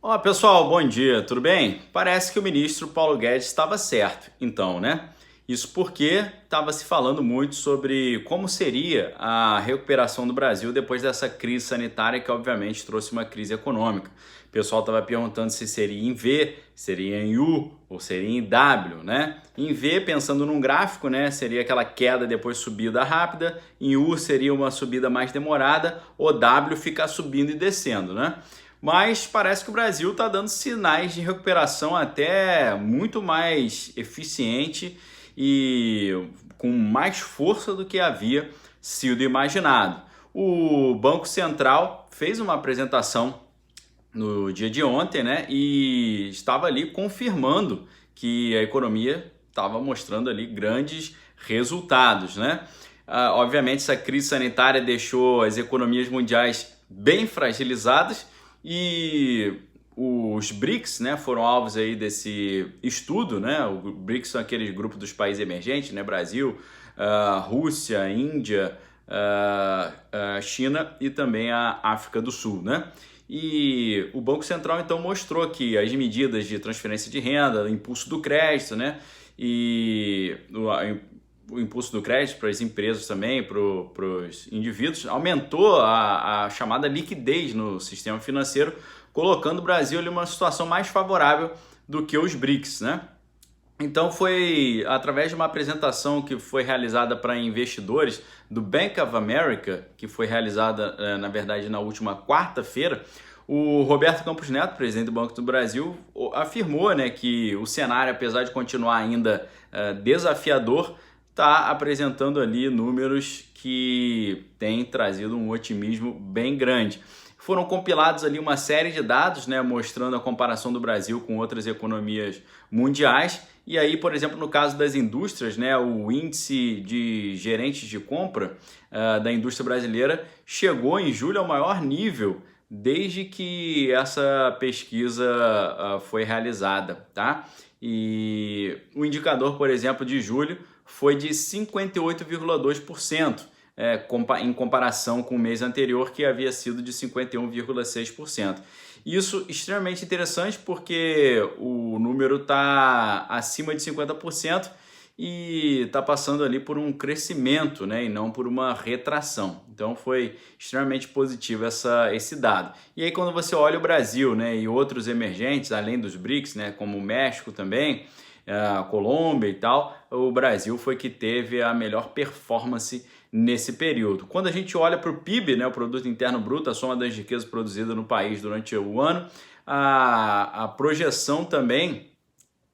Olá pessoal, bom dia, tudo bem? Parece que o ministro Paulo Guedes estava certo, então, né? Isso porque estava se falando muito sobre como seria a recuperação do Brasil depois dessa crise sanitária que obviamente trouxe uma crise econômica. O pessoal estava perguntando se seria em V, seria em U ou seria em W, né? Em V, pensando num gráfico, né, seria aquela queda depois subida rápida, em U seria uma subida mais demorada, o W ficar subindo e descendo, né? Mas parece que o Brasil está dando sinais de recuperação até muito mais eficiente e com mais força do que havia sido imaginado. O Banco Central fez uma apresentação no dia de ontem, né? E estava ali confirmando que a economia estava mostrando ali grandes resultados, né? Obviamente, essa crise sanitária deixou as economias mundiais bem fragilizadas e os BRICS, né, foram alvos aí desse estudo, né? O BRICS são aqueles grupos dos países emergentes, né? Brasil, Rússia, Índia, China e também a África do Sul, né? E o Banco Central então mostrou que as medidas de transferência de renda, impulso do crédito, né? E o impulso do crédito para as empresas também, para os indivíduos, aumentou a chamada liquidez no sistema financeiro, colocando o Brasil em uma situação mais favorável do que os BRICS, né? Então foi através de uma apresentação que foi realizada para investidores do Bank of America, que foi realizada, na verdade, na última quarta-feira. O Roberto Campos Neto, presidente do Banco do Brasil, afirmou, né, que o cenário, apesar de continuar ainda desafiador, está apresentando ali números que têm trazido um otimismo bem grande. Foram compilados ali uma série de dados, né, mostrando a comparação do Brasil com outras economias mundiais. E aí, por exemplo, no caso das indústrias, né, o índice de gerentes de compra da indústria brasileira chegou em julho ao maior nível desde que essa pesquisa foi realizada, tá? E o indicador, por exemplo, de julho foi de 58,2%, em comparação com o mês anterior, que havia sido de 51,6%. Isso extremamente interessante porque o número está acima de 50% e está passando ali por um crescimento, né, e não por uma retração. Então foi extremamente positivo esse dado. E aí quando você olha o Brasil, né, e outros emergentes, além dos BRICS, né, como o México também, a Colômbia e tal, o Brasil foi que teve a melhor performance nesse período. Quando a gente olha para o PIB, né, o Produto Interno Bruto, a soma das riquezas produzidas no país durante o ano, a projeção também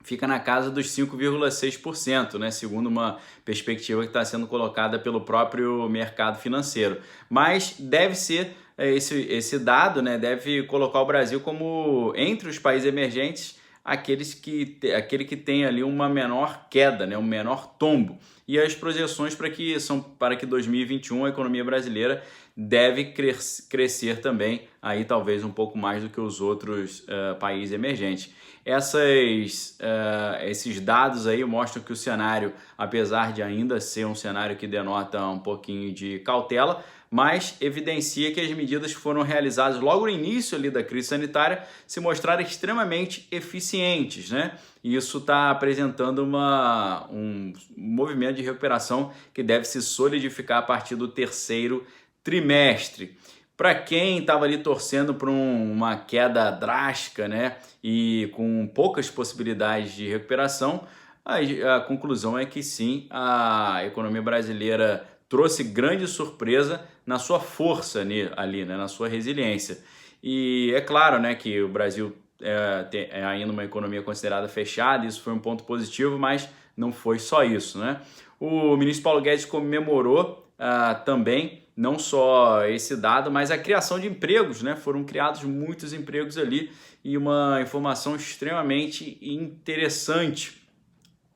fica na casa dos 5,6%, né, segundo uma perspectiva que está sendo colocada pelo próprio mercado financeiro. Mas deve ser esse dado, né, deve colocar o Brasil como entre os países emergentes aquele que tem ali uma menor queda, né, um menor tombo. E as projeções para que 2021 a economia brasileira deve crescer também, aí talvez um pouco mais do que os outros países emergentes. Esses dados aí mostram que o cenário, apesar de ainda ser um cenário que denota um pouquinho de cautela, mas evidencia que as medidas que foram realizadas logo no início ali da crise sanitária se mostraram extremamente eficientes, né? E isso está apresentando um movimento de recuperação que deve se solidificar a partir do terceiro trimestre. Para quem estava ali torcendo por uma queda drástica, né, e com poucas possibilidades de recuperação, a conclusão é que sim, a economia brasileira trouxe grande surpresa na sua força ali, né, na sua resiliência. E é claro, né, que o Brasil é ainda uma economia considerada fechada, isso foi um ponto positivo, mas não foi só isso, né? O ministro Paulo Guedes comemorou também não só esse dado, mas a criação de empregos, né? Foram criados muitos empregos ali e uma informação extremamente interessante.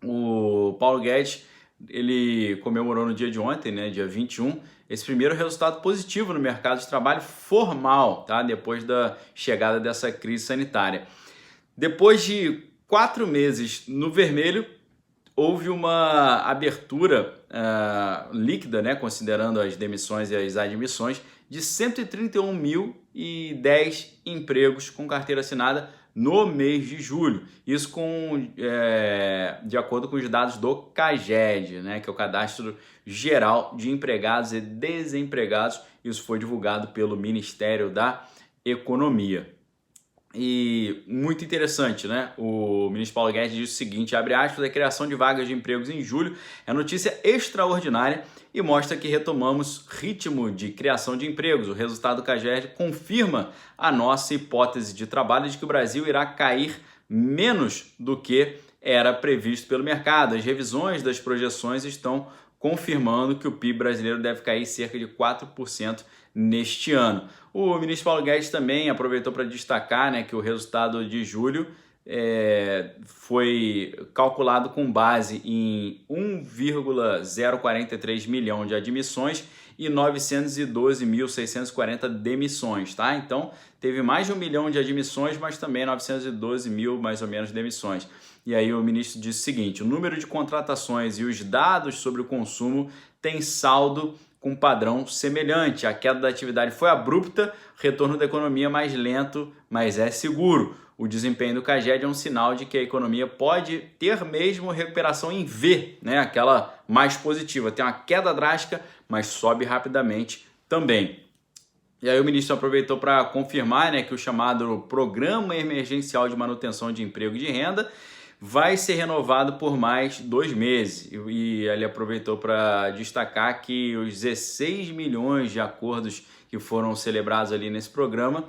O Paulo Guedes, ele comemorou no dia de ontem, né, dia 21, esse primeiro resultado positivo no mercado de trabalho formal, tá? Depois da chegada dessa crise sanitária. Depois de 4 meses no vermelho, houve uma abertura líquida, né, considerando as demissões e as admissões, de 131.000 10 empregos com carteira assinada no mês de julho. Isso de acordo com os dados do CAGED, né, que é o Cadastro Geral de Empregados e Desempregados. Isso foi divulgado pelo Ministério da Economia. E muito interessante, né? O ministro Paulo Guedes diz o seguinte, abre aspas, a criação de vagas de empregos em julho é notícia extraordinária e mostra que retomamos ritmo de criação de empregos. O resultado do CAGED confirma a nossa hipótese de trabalho de que o Brasil irá cair menos do que era previsto pelo mercado. As revisões das projeções estão confirmando que o PIB brasileiro deve cair cerca de 4% neste ano. O ministro Paulo Guedes também aproveitou para destacar, né, que o resultado de julho foi calculado com base em 1,043 milhão de admissões e 912.640 demissões, tá? Então, teve mais de 1 milhão de admissões, mas também 912 mil, mais ou menos, demissões. E aí o ministro disse o seguinte, o número de contratações e os dados sobre o consumo têm saldo com padrão semelhante. A queda da atividade foi abrupta, retorno da economia mais lento, mas é seguro. O desempenho do CAGED é um sinal de que a economia pode ter mesmo recuperação em V, né? Aquela mais positiva. Tem uma queda drástica, mas sobe rapidamente também. E aí o ministro aproveitou para confirmar, né, que o chamado Programa Emergencial de Manutenção de Emprego e de Renda vai ser renovado por mais 2 meses. E ele aproveitou para destacar que os 16 milhões de acordos que foram celebrados ali nesse programa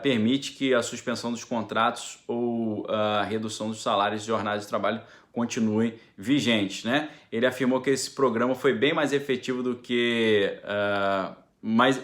permite que a suspensão dos contratos ou a redução dos salários e jornadas de trabalho continuem vigentes, né? Ele afirmou que esse programa foi bem mais efetivo do que...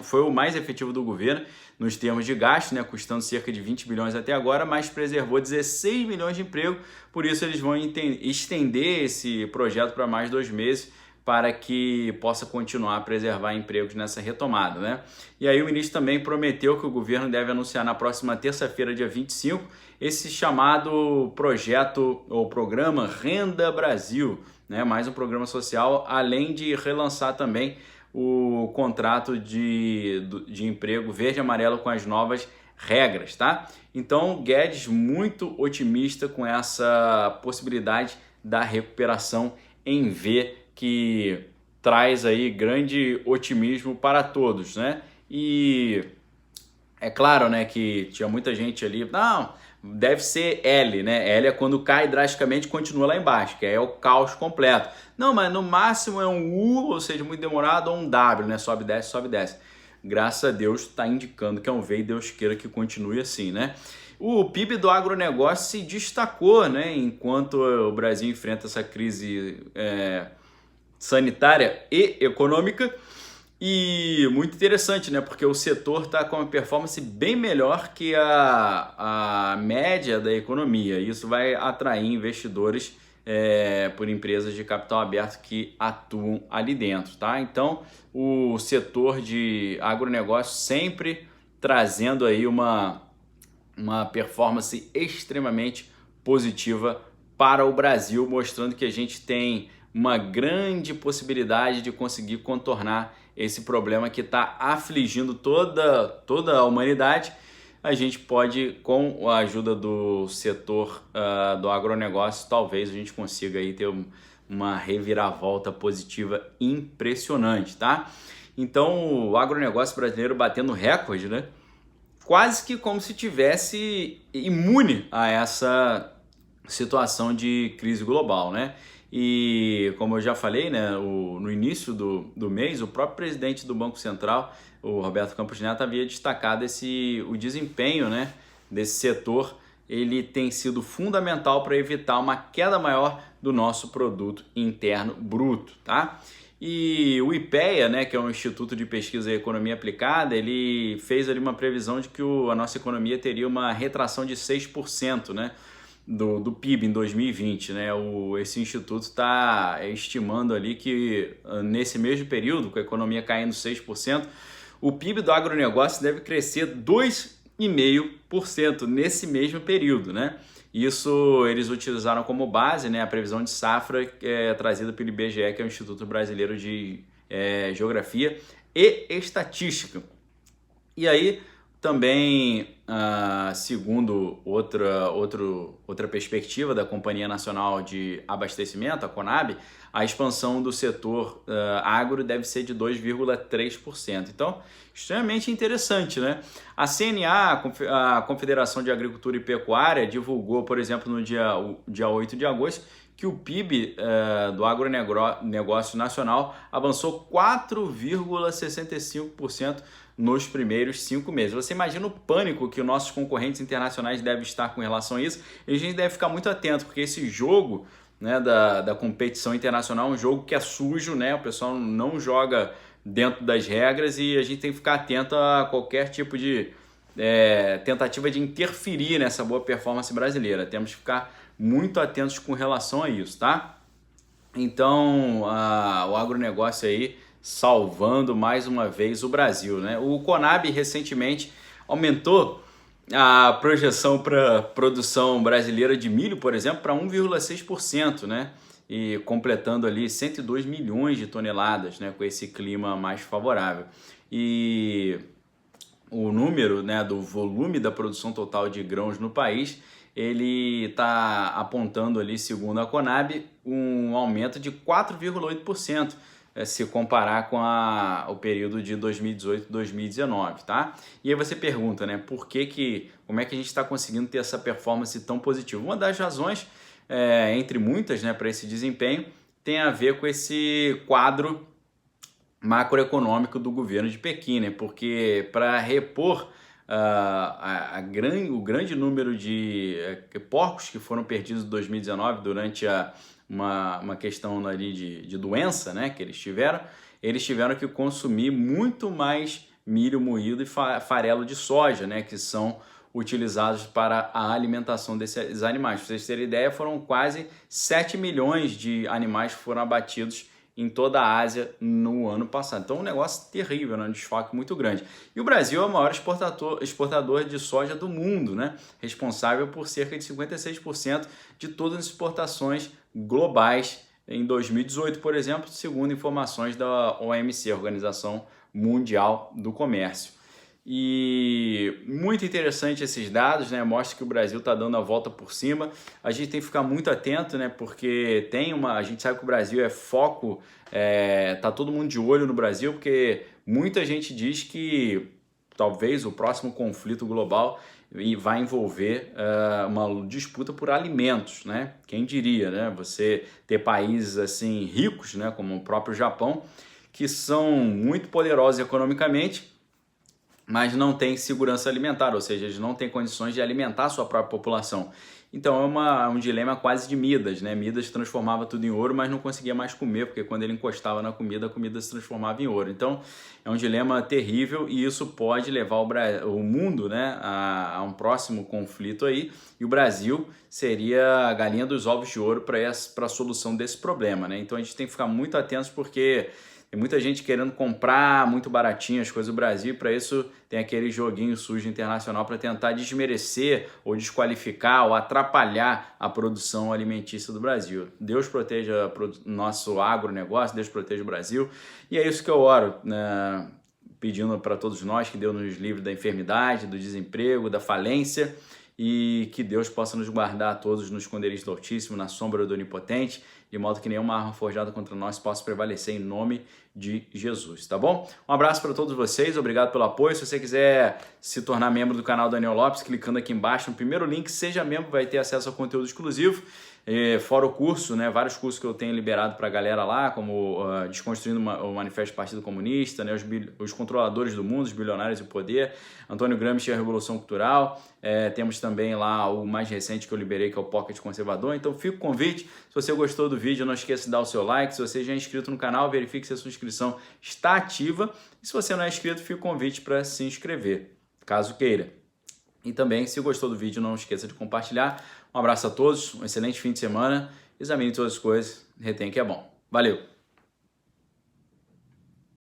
foi o mais efetivo do governo nos termos de gasto, né, custando cerca de 20 bilhões até agora, mas preservou 16 milhões de emprego, por isso eles vão estender esse projeto para mais 2 meses para que possa continuar a preservar empregos nessa retomada, né? E aí o ministro também prometeu que o governo deve anunciar na próxima terça-feira, dia 25, esse chamado projeto ou programa Renda Brasil, né? Mais um programa social, além de relançar também o contrato de emprego verde e amarelo com as novas regras, tá? Então, Guedes muito otimista com essa possibilidade da recuperação em V, que traz aí grande otimismo para todos, né? E é claro, né, que tinha muita gente ali, não, deve ser L, né? L é quando cai drasticamente e continua lá embaixo, que é o caos completo. Não, mas no máximo é um U, ou seja, muito demorado, ou um W, né? Sobe, desce, sobe, desce. Graças a Deus está indicando que é um V e Deus queira que continue assim, né? O PIB do agronegócio se destacou, né? Enquanto o Brasil enfrenta essa crise sanitária e econômica. E muito interessante, né? Porque o setor está com uma performance bem melhor que a média da economia. Isso vai atrair investidores por empresas de capital aberto que atuam ali dentro, tá? Então, o setor de agronegócio sempre trazendo aí uma performance extremamente positiva para o Brasil, mostrando que a gente tem uma grande possibilidade de conseguir contornar esse problema que está afligindo toda a humanidade. A gente pode, com a ajuda do setor do agronegócio, talvez a gente consiga aí ter uma reviravolta positiva impressionante, tá? Então, o agronegócio brasileiro batendo recorde, né? Quase que como se tivesse imune a essa situação de crise global, né? E como eu já falei, né, no início do mês, o próprio presidente do Banco Central, o Roberto Campos Neto, havia destacado o desempenho, né, desse setor. Ele tem sido fundamental para evitar uma queda maior do nosso produto interno bruto, tá? E o IPEA, né, que é um Instituto de Pesquisa e Economia Aplicada, ele fez ali uma previsão de que a nossa economia teria uma retração de 6%, né, do PIB em 2020, né? Esse instituto está estimando ali que nesse mesmo período, com a economia caindo 6%, o PIB do agronegócio deve crescer 2,5% nesse mesmo período, né? Isso eles utilizaram como base, né, a previsão de safra trazida pelo IBGE, que é o Instituto Brasileiro de Geografia e Estatística. E aí, Também, segundo outra perspectiva da Companhia Nacional de Abastecimento, a Conab, a expansão do setor agro deve ser de 2,3%. Então, extremamente interessante, né? A CNA, a Confederação de Agricultura e Pecuária, divulgou, por exemplo, no dia 8 de agosto, que o PIB do agronegócio nacional avançou 4,65% nos primeiros 5 meses. Você imagina o pânico que os nossos concorrentes internacionais devem estar com relação a isso? E a gente deve ficar muito atento, porque esse jogo, né, da competição internacional é um jogo que é sujo, né? O pessoal não joga dentro das regras e a gente tem que ficar atento a qualquer tipo de tentativa de interferir nessa boa performance brasileira. Temos que ficar muito atentos com relação a isso, tá? Então, o agronegócio aí salvando mais uma vez o Brasil, né? O Conab recentemente aumentou a projeção para produção brasileira de milho, por exemplo, para 1,6%, né? E completando ali 102 milhões de toneladas, né? Com esse clima mais favorável. E o número, né, do volume da produção total de grãos no país, ele está apontando ali, segundo a Conab, um aumento de 4,8%, se comparar com o período de 2018-2019, tá? E aí você pergunta, né, como é que a gente está conseguindo ter essa performance tão positiva? Uma das razões, entre muitas, né, para esse desempenho, tem a ver com esse quadro macroeconômico do governo de Pequim, né? Porque para repor o grande número de porcos que foram perdidos em 2019 durante uma questão ali de doença, né, que eles tiveram que consumir muito mais milho moído e farelo de soja, né, que são utilizados para a alimentação desses animais. Para vocês terem ideia, foram quase 7 milhões de animais que foram abatidos em toda a Ásia no ano passado. Então, um negócio terrível, né? Um desfoque muito grande. E o Brasil é o maior exportador de soja do mundo, né? Responsável por cerca de 56% de todas as exportações globais em 2018, por exemplo, segundo informações da OMC, Organização Mundial do Comércio. E muito interessante esses dados, né? Mostra que o Brasil está dando a volta por cima. A gente tem que ficar muito atento, né? Porque a gente sabe que o Brasil é foco, tá todo mundo de olho no Brasil, porque muita gente diz que talvez o próximo conflito global vai envolver uma disputa por alimentos, né? Quem diria, né? Você ter países assim ricos, né? Como o próprio Japão, que são muito poderosos economicamente, mas não tem segurança alimentar, ou seja, eles não têm condições de alimentar a sua própria população. Então é um dilema quase de Midas, né? Midas transformava tudo em ouro, mas não conseguia mais comer, porque quando ele encostava na comida, a comida se transformava em ouro. Então é um dilema terrível e isso pode levar o mundo, né, a um próximo conflito aí, e o Brasil seria a galinha dos ovos de ouro para a solução desse problema, né? Então a gente tem que ficar muito atentos porque tem muita gente querendo comprar muito baratinho as coisas do Brasil, para isso tem aquele joguinho sujo internacional para tentar desmerecer ou desqualificar ou atrapalhar a produção alimentícia do Brasil. Deus proteja o nosso agronegócio, Deus proteja o Brasil. E é isso que eu oro, né? Pedindo para todos nós que Deus nos livre da enfermidade, do desemprego, da falência, e que Deus possa nos guardar a todos no esconderijo do Altíssimo, na sombra do Onipotente, de modo que nenhuma arma forjada contra nós possa prevalecer em nome de Jesus, tá bom? Um abraço para todos vocês, obrigado pelo apoio. Se você quiser se tornar membro do canal Daniel Lopes, clicando aqui embaixo no primeiro link, seja membro, vai ter acesso a conteúdo exclusivo. Fora o curso, né, vários cursos que eu tenho liberado para a galera lá, como Desconstruindo o Manifesto do Partido Comunista, né, os Controladores do Mundo, os Bilionários e o Poder, Antônio Gramsci e a Revolução Cultural. Temos também lá o mais recente que eu liberei, que é o Pocket Conservador. Então fica o convite, se você gostou do vídeo, não esqueça de dar o seu like. Se você já é inscrito no canal, verifique se a sua inscrição está ativa. E se você não é inscrito, fica o convite para se inscrever, caso queira. E também, se gostou do vídeo, não esqueça de compartilhar. Um abraço a todos, um excelente fim de semana. Examine todas as coisas, retém que é bom. Valeu!